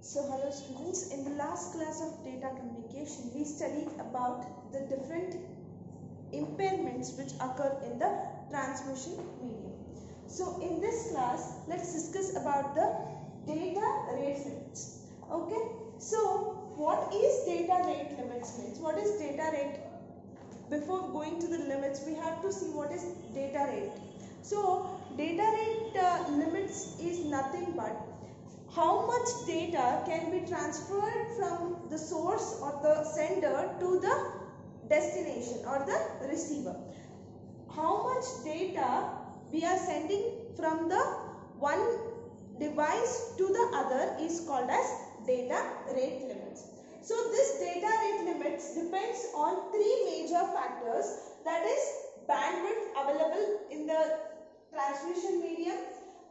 So hello students, in the last class of data communication we studied about the different impairments which occur in the transmission medium. So in this class let's discuss about the data rate limits. Okay, so what is data rate limits means? What is data rate? Before going to the limits we have to see what is data rate. So data rate limits is nothing but how much data can be transferred from the source or the sender to the destination or the receiver. How much data we are sending from the one device to the other is called as data rate limits. So this data rate limits depends on three major factors, that is bandwidth available in the transmission medium,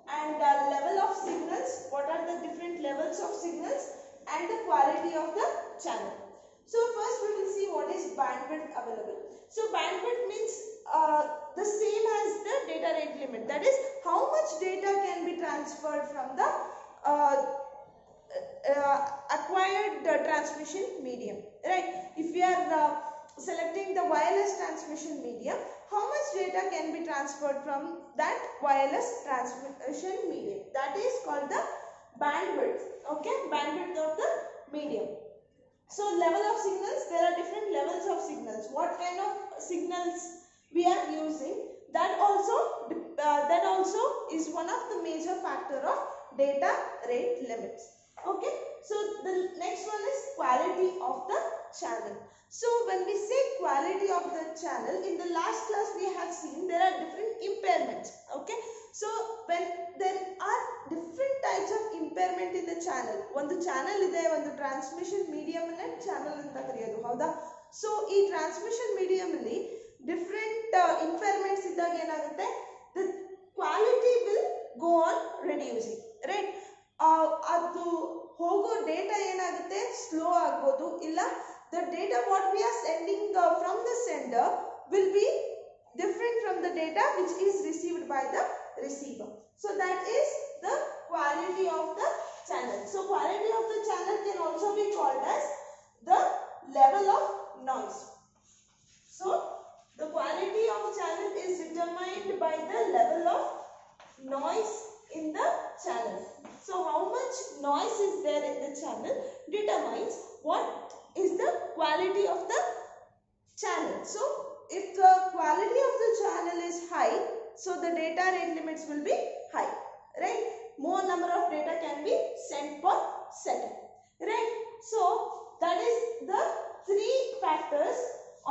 and level of signals, what are the different levels of signals, and the quality of the channel. So first we will see what is bandwidth available. So bandwidth means the same as the data rate limit, that is how much data can be transferred from the acquired transmission medium, right? If we are selecting the wireless transmission medium, how much data can be transferred from that wireless transmission medium? That is called the bandwidth. Okay, bandwidth of the medium. So level of signals, there are different levels of signals. What kind of signals we are using, that also is one of the major factor of data rate limits. Okay, so the next one is quality of the channel. So when we say quality of the channel, in the last class we have seen there are different impairments. Okay, so when there are different types of impairment in the channel, ಒಂದು channel ಇದೆ, ಒಂದು transmission medium ಅನ್ನು channel ಅಂತ ಕರೆಯೋದು, ಹೌದಾ? So ಈ transmission medium ಅಲ್ಲಿ different impairments ಇದ್ದಾಗ ಏನಾಗುತ್ತೆ, the quality will go on reducing, right? ಅದು ಹೋಗೋ ಡೇಟಾ ಏನಾಗುತ್ತೆ, ಸ್ಲೋ ಆಗ್ಬೋದು, ಇಲ್ಲ the data what we are sending from the sender will be different from the data which is received by the receiver. So that is the quality of the channel. So quality of the channel can also be called as the level of noise. So the quality of channel is determined by the level of noise in the channel. So how much noise is there in the channel determines what is the quality of the channel. So if the quality of the channel is high, so the data rate limits will be high, right? More number of data can be sent per second, right? So that is the three factors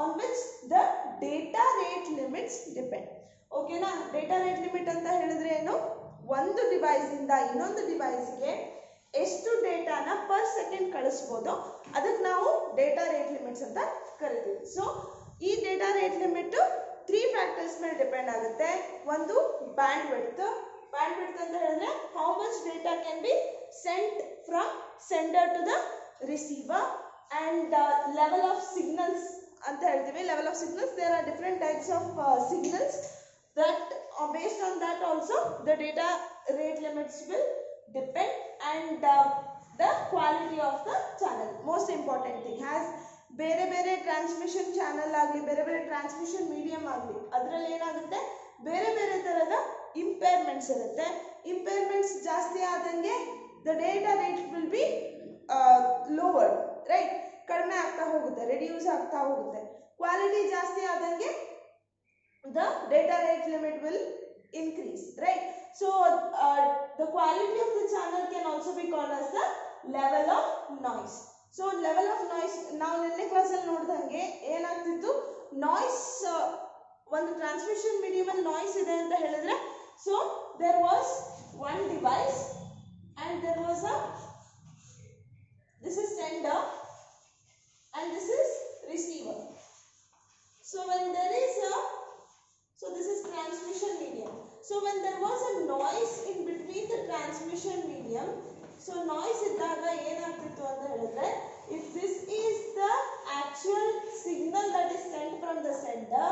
on which the data rate limits depend. Okay na? Data rate limit anta helidre eno, ಒಂದು device ಇಂದ ಇನ್ನೊಂದು ಡಿವೈಸ್ಗೆ ಎಷ್ಟು ಡೇಟಾನ per second ಕಳಿಸಬಹುದು, ಅದಕ್ಕೆ ನಾವು data rate limits ಅಂತ ಕರಿತೀವಿ. So ಈ data rate limit three factors ಮೇಲೆ ಡಿಪೆಂಡ್ ಆಗುತ್ತೆ. ಒಂದು ಬ್ಯಾಂಡ್ವಿಡ್ತ್ ಅಂತ ಹೇಳಿದ್ರೆ how much data can be sent from sender to the receiver, and level of signals ಅಂತ ಹೇಳ್ತೀವಿ. Level of signals, there are different types of signals that based on that also the data rate limits will depend, and the quality of the channel, most important thing, has ಬೇರೆ ಬೇರೆ transmission channel ಆಗಲಿ, ಬೇರೆ ಬೇರೆ transmission medium ಆಗಲಿ, ಅದರಲ್ಲಿ ಏನಾಗುತ್ತೆ ಬೇರೆ ಬೇರೆ ಥರದ ಇಂಪೇರ್ಮೆಂಟ್ಸ್ ಇರುತ್ತೆ. ಇಂಪೇರ್ಮೆಂಟ್ಸ್ ಜಾಸ್ತಿ ಆದಂಗೆ the data rate will be lowered, right? ಕಡಿಮೆ ಆಗ್ತಾ ಹೋಗುತ್ತೆ, ರೆಡ್ಯೂಸ್ ಆಗ್ತಾ ಹೋಗುತ್ತೆ. ಕ್ವಾಲಿಟಿ ಜಾಸ್ತಿ ಆದಂಗೆ the data rate limit will increase, right? So the quality of the channel can also be called as the level of noise. So level of noise, ನಾವು ನಿನ್ನೆ ಕ್ಲಾಸಲ್ಲಿ ನೋಡಿದಂಗೆ ಏನಾಗ್ತಿತ್ತು, ನಾಯ್ಸ್ ಒಂದು ಟ್ರಾನ್ಸ್ಮಿಷನ್ ಮೀಡಿಯಂ ಅಲ್ಲಿ ನಾಯ್ಸ್ ಇದೆ ಅಂತ ಹೇಳಿದ್ರೆ, so there was one device and there was this is sender and this is receiver. So when there is so this is transmission medium. So when there was a noise in between the transmission medium, so noise iddaga enagtittu anta helidre, if this is the actual signal that is sent from the sender,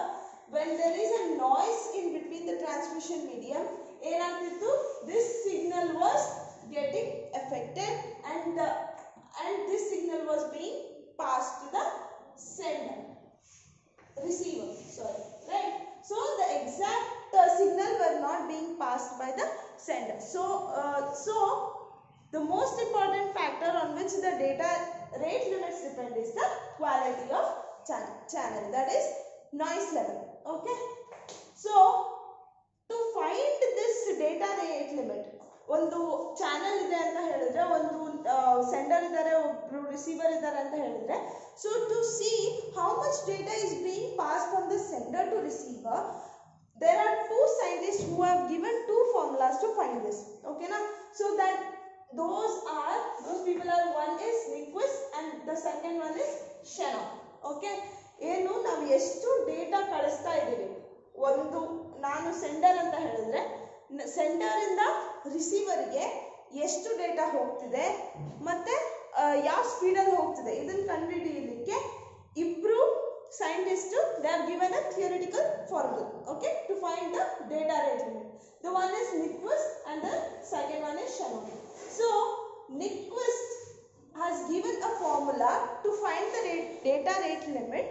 when there is a noise in between the transmission medium, enagtittu, this signal was getting affected and So the most important factor on which the data rate limits depend is the quality of channel, that is noise level. Okay, so to find this data rate limit, ಒಂದು channel ಇದೆ ಅಂತ ಹೇಳಿದ್ರೆ, ಒಂದು sender ಇದ್ದಾರೆ, ಒಬ್ರು receiver ಇದ್ದಾರೆ ಅಂತ ಹೇಳಿದ್ರೆ, so to see how much data is being passed from the sender to receiver, there are two scientists who have given two formulas to find this. Okay na, so that those people are, one is Nyquist and the second one is Shannon. Okay, ಏನು ನಾವು ಎಷ್ಟು data ಕಳಿಸ್ತಾ ಇದ್ದೀವಿ, ಒಂದು ನಾನು sender ಅಂತ ಹೇಳಿದ್ರೆ sender ಇಂದ ರಿಸೀವರ್ಗೆ ಎಷ್ಟು ಡೇಟಾ ಹೋಗ್ತಿದೆ ಮತ್ತೆ ಯಾವ ಸ್ಪೀಡಲ್ಲಿ ಹೋಗ್ತಿದೆ ಇದನ್ನು ಕಂಡುಹಿಡಿಯಲಿಕ್ಕೆ ಇಬ್ರು scientists, they have given a theoretical formula, okay, to find the data rate limit. The one is Nyquist and the second one is Shannon. So Nyquist has given a formula to find the data rate limit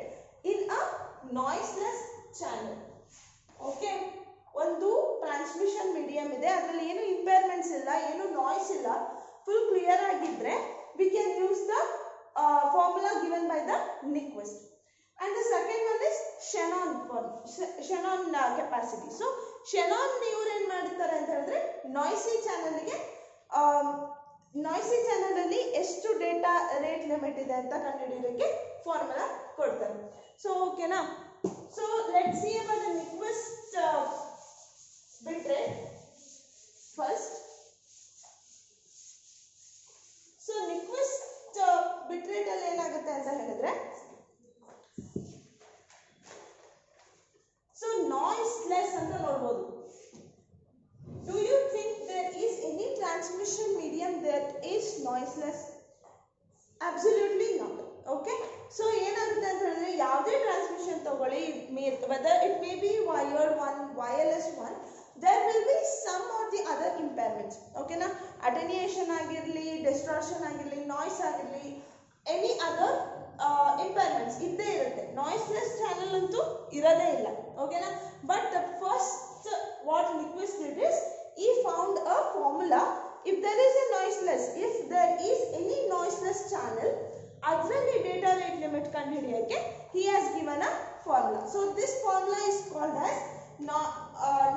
in a noiseless channel. Okay, ಒಂದು transmission medium ಇದೆ, ಅದರಲ್ಲಿ ಏನು ಇಂಪೇರ್ಮೆಂಟ್ಸ್ ಇಲ್ಲ, ಏನು noise ಇಲ್ಲ, full clear ಆಗಿದ್ರೆ we can use the formula given by the Nyquist. And the second one is Shannon capacity. So Shannon ಇವರು ಏನು ಮಾಡ್ತಾರೆ ಅಂತ ಹೇಳಿದ್ರೆ, ನಾಯ್ಸಿ ಚಾನಲ್ ಅಲ್ಲಿ ಎಷ್ಟು ಡೇಟಾ ರೇಟ್ ಲಿಮಿಟ್ ಇದೆ ಅಂತ ಕಂಡುಹಿಡಿಯೋದಕ್ಕೆ ಫಾರ್ಮುಲಾ ಕೊಡ್ತಾರೆ. ಸೊ ಓಕೆನಾ, so let's see about the Nyquist bit rate first. So Nyquist bit rate ಅಲ್ಲಿ ಏನಾಗುತ್ತೆ ಅಂತ ಹೇಳಿದ್ರೆ, so noiseless ಅಂತ ನೋಡಬಹುದು. Do you think there is any transmission medium that is noiseless? Absolutely not. Okay, so ಏನಾಗುತ್ತೆ ಅಂತ ಹೇಳಿದ್ರೆ, ಯಾವುದೇ ಟ್ರಾನ್ಸ್ಮಿಷನ್ ತಗೊಳ್ಳಿ, whether it may be wired one, wireless one, there will be some or the other impairments. Okay na, attenuation ಆಗಿರಲಿ, distortion ಆಗಿರಲಿ, noise ಆಗಿರಲಿ, any other impairments ಇದ್ದೇ ಇರುತ್ತೆ. ನಾಯ್ಸ್ಲೆಸ್ ಚಾನಲ್ ಅಂತೂ ಇರೋದೇ ಇಲ್ಲ. ಓಕೆನಾ, but the first what Nyquist did is he found a formula. If there is a noiseless, if there is any noiseless channel, ಅದರಲ್ಲಿ ಡೇಟಾ ರೇಟ್ ಲಿಮಿಟ್ ಕಂಡುಹಿಡಿಯೋಕ್ಕೆ he has given a formula. So this formula is called as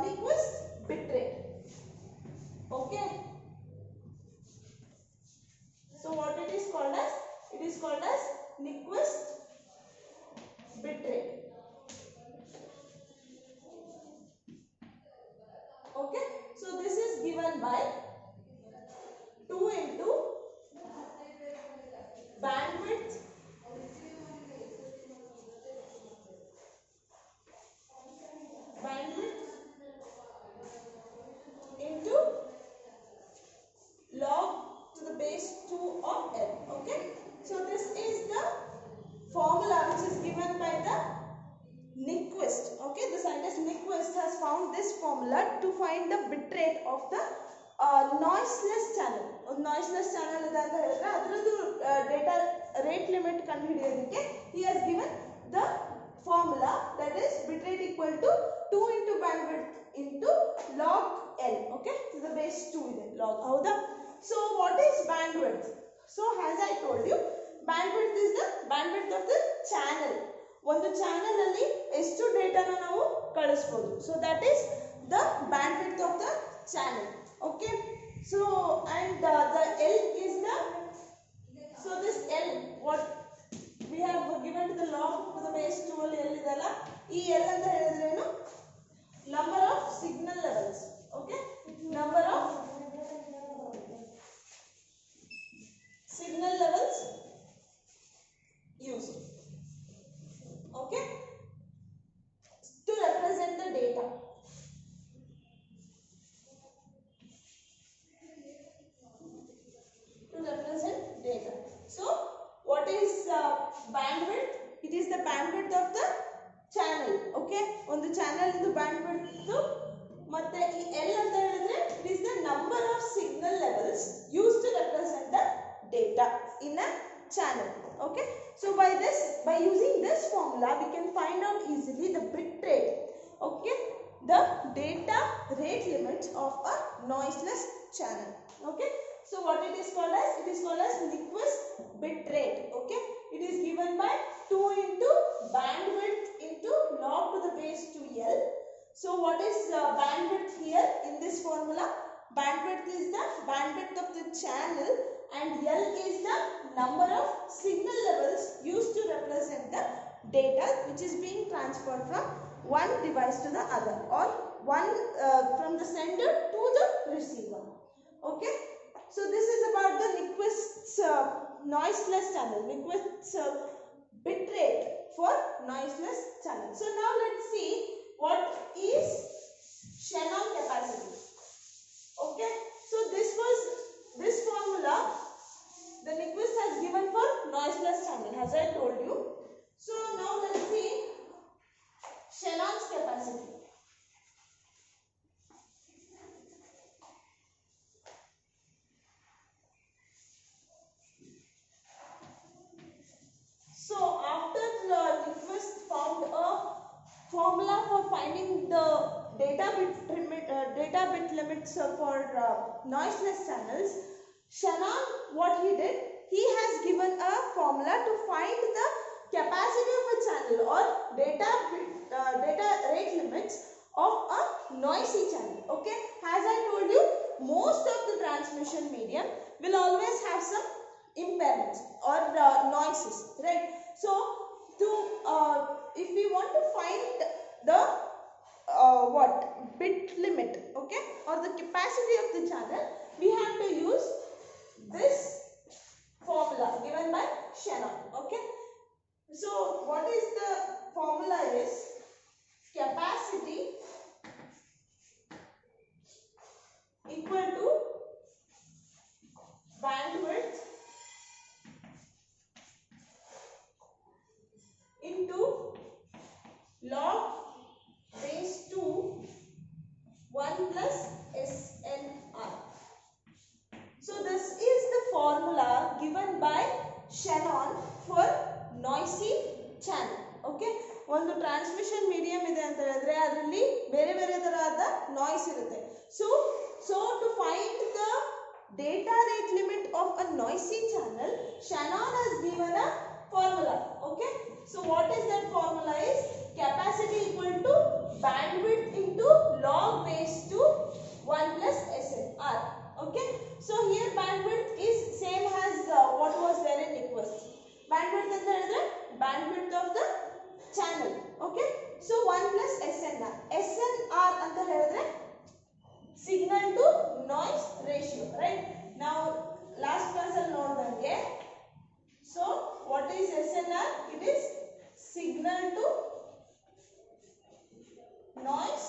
Nyquist bit rate. Okay, so what it is called as? It is called as Nyquist bit rate. Okay, so this is given by 2 into bandwidth into log to the base 2 of L. Okay, so this is the formula which is given by the Nyquist. Okay, the scientist Nyquist has found this formula to find the bit rate of the noiseless channel. Noiseless channel ಇದೆ ಅಂತ ಹೇಳಿದ್ರೆ ಅದರದ್ದು data rate limit ಕಂಡುಹಿಡಿಯೋದಕ್ಕೆ he has given the formula, that is bit rate equal to 2 into bandwidth into log L. Okay, to the base 2 ಇದೆ log, ಹೌದಾ? So what is bandwidth? So as I told you, bandwidth is the bandwidth of the channel. ಒಂದು channel ಅಲ್ಲಿ ಎಷ್ಟು ಡೇಟಾನ ನಾವು ಕಳಿಸಬಹುದು. So that is the bandwidth of the channel. Okay, so and the L is the, so this L what we have given to the log to the base 2 ಅಲ್ಲಿ L ಇದೆಲ್ಲ, ಈ L ಅಂತ ಹೇಳಿದ್ರೆ ಏನು, number of signal levels. Okay, number of signal levels used. Okay, to represent the data. To represent data. So what is bandwidth? It is the bandwidth of the channel. Okay, ಒಂದು channel ಇಂದು bandwidth ಮತ್ತೆ ಈ L ಅಂತ ಹೇಳಿದ್ರೆ it is the number of signal levels used to represent the data in a channel. Okay, so by using this formula we can find out easily the bit rate. Okay, the data rate limits of a noiseless channel. Okay, so what it is called as? It is called as Nyquist bit rate. Okay, it is given by 2 into bandwidth into log to the base 2L. So what is bandwidth here in this formula? Bandwidth is the bandwidth of the channel and L is the number of signal levels used to represent the data which is being transferred from one device to the other, or one from the sender to the receiver. Okay, so this is about the Nyquist's noiseless channel, Nyquist's bit rate for noiseless channel. So now let's see what is Shannon capacity. Okay, so this formula the Nyquist has given for noiseless channel, as I told you. So now let's see Shannon's capacity. So after Nyquist found a formula for finding the data bit limits for noiseless channels, Shannon, what he did, he has given a formula to find the capacity of a channel or data rate limits of a noisy channel. Okay, as I told you, most of the transmission medium will always have some impairments or noises, right? So if we want to find the bit limit, okay, or the capacity of the channel, we have to use this formula given by Shannon. Okay, so what is the formula is capacity equal to bandwidth into log base 2 1 plus SNR. So this is the formula given by Shannon for noisy channel. Okay, ಒಂದು transmission medium ಇದೆ ಅಂತ ಹೇಳಿದ್ರೆ ಅದರಲ್ಲಿ ಬೇರೆ ಬೇರೆ ತರಹದ noise ಇರುತ್ತೆ. So to find the data rate limit of a noisy channel, Shannon has given a formula. Okay, so what is that formula is capacity equal to bandwidth into log base 2 1 plus SNR. Okay, so here bandwidth is same as what was there in Nyquist. Bandwidth ಅಂತ ಹೇಳಿದ್ರೆ bandwidth of the channel. Okay, so 1 plus SNR. SNR ಅಂತ ಹೇಳಿದ್ರೆ signal to noise ratio, right? Now last class ಅಲ್ಲಿ ನೋಡಿದಂಗೆ, so what is SNR? It is signal to noise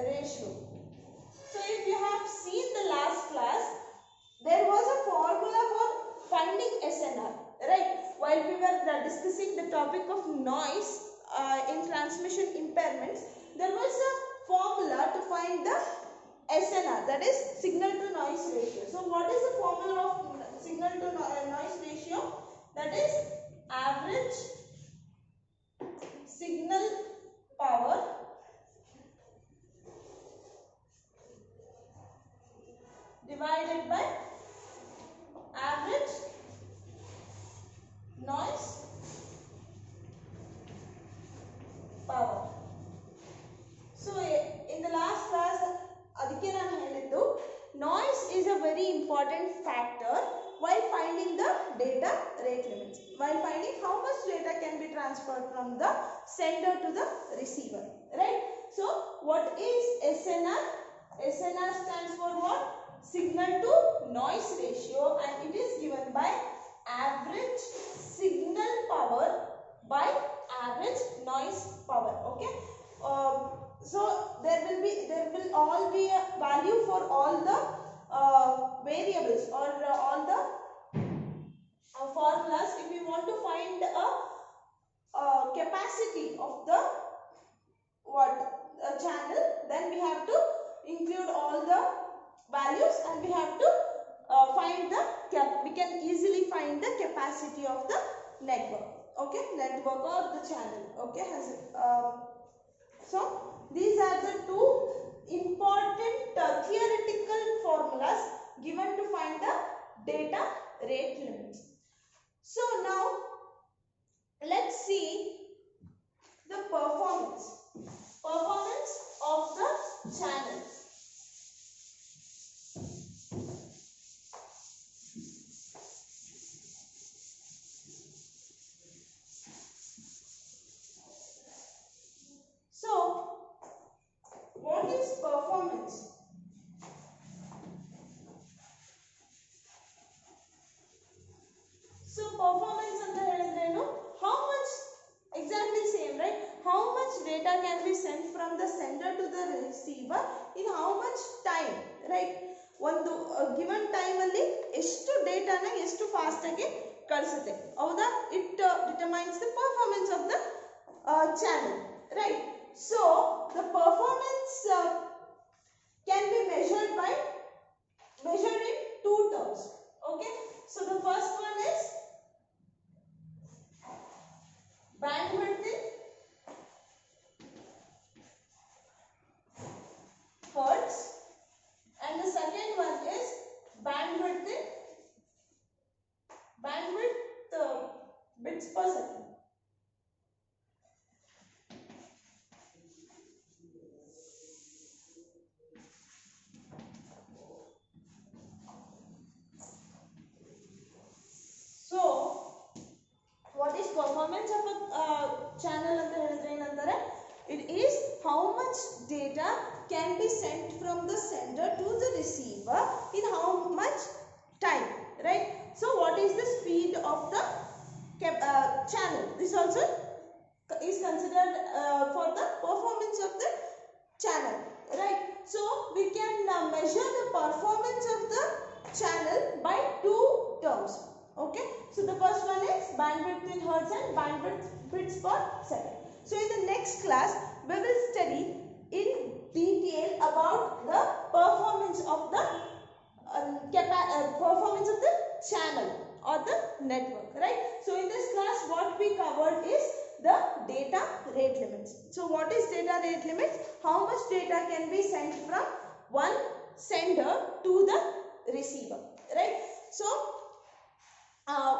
ratio. So if you have seen the last class, there was a formula for finding SNR, right? While we were discussing the topic of noise in transmission impairments, there was a formula to find the SNR, that is signal to noise ratio. So what is the formula of signal to noise ratio? That is average signal power divided by average noise power. So in the last class adike nanu heliddu, noise is a very important factor while finding the data rate limits, while finding how much data can be transferred from the sender to the receiver, right? So what is SNR? SNR stands for what? Signal to noise ratio, and it is given by average signal power by average noise power. Okay, so there will all be a value for all the variables or all the formulas. If we want to find a capacity of the channel, then we have to include all the values and we have to we can easily find the capacity of the network. Okay, network or the channel. Okay, so These are the two important theoretical formulas given to find the data rate limits. So now let's see the performance of the channel. So what is performance? So performance ಅಂತ ಹೇಳಿದ್ರೇನು? How much, exactly same, right? How much data can be sent from the sender to the receiver in how much time, right? ಒಂದು given time ಅಲ್ಲಿ ಎಷ್ಟು ಡೇಟಾನ ಎಷ್ಟು fast ಆಗಿ ಕಳಿಸುತ್ತೆ, ಹೌದಾ? It determines the performance of the channel, right? So the performance can be measured in two terms. Okay, so the first one is bandwidth in hertz, and the second one is bandwidth bits per second. So what is performance of a channel anta helidre enantare? It is how much data can be sent from the sender to the receiver in how much time, right? So what is the speed of the channel? This also is considered for the performance of the channel, right? So we can measure the performance of the channel by two terms. Okay, so the first one is bandwidth in hertz and bandwidth bits per second. So in the next class we will study in detail about the performance of the channel or the network, right? So in this class what we covered is the data rate limits. So what is data rate limits? How much data can be sent from one sender to the receiver, right? So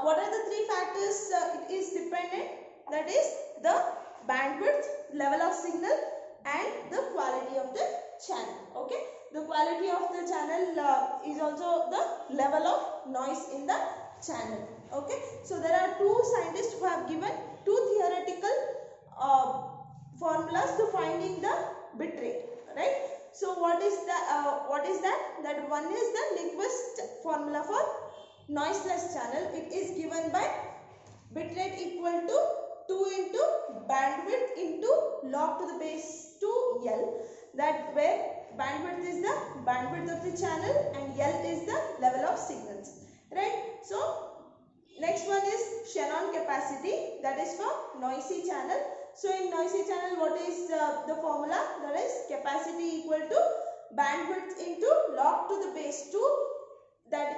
what are the three factors it is dependent? That is the bandwidth, level of signal, and the quality of the channel. Okay, the quality of the channel is also the level of noise in the channel. Okay, so there are two scientists who have given two theoretical formulas to finding the bit rate, right? So what is that? That one is the Nyquist formula for noiseless channel. It is given by bitrate equal to 2 into bandwidth into log to the base 2L, that where bandwidth is the bandwidth of the channel and L is the level of signals, right? So next one is Shannon capacity, that is for noisy channel. So in noisy channel what is the formula? That is capacity equal to bandwidth into log to the base 2 that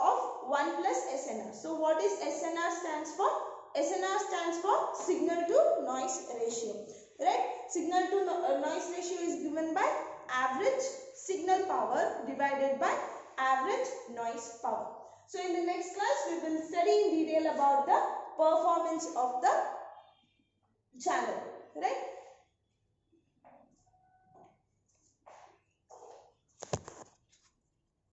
of 1 plus SNR. So what is SNR stands for? SNR stands for signal to noise ratio, right? Signal to noise ratio is given by average signal power divided by average noise power. So in the next class we will study in detail about the performance of the channel, right?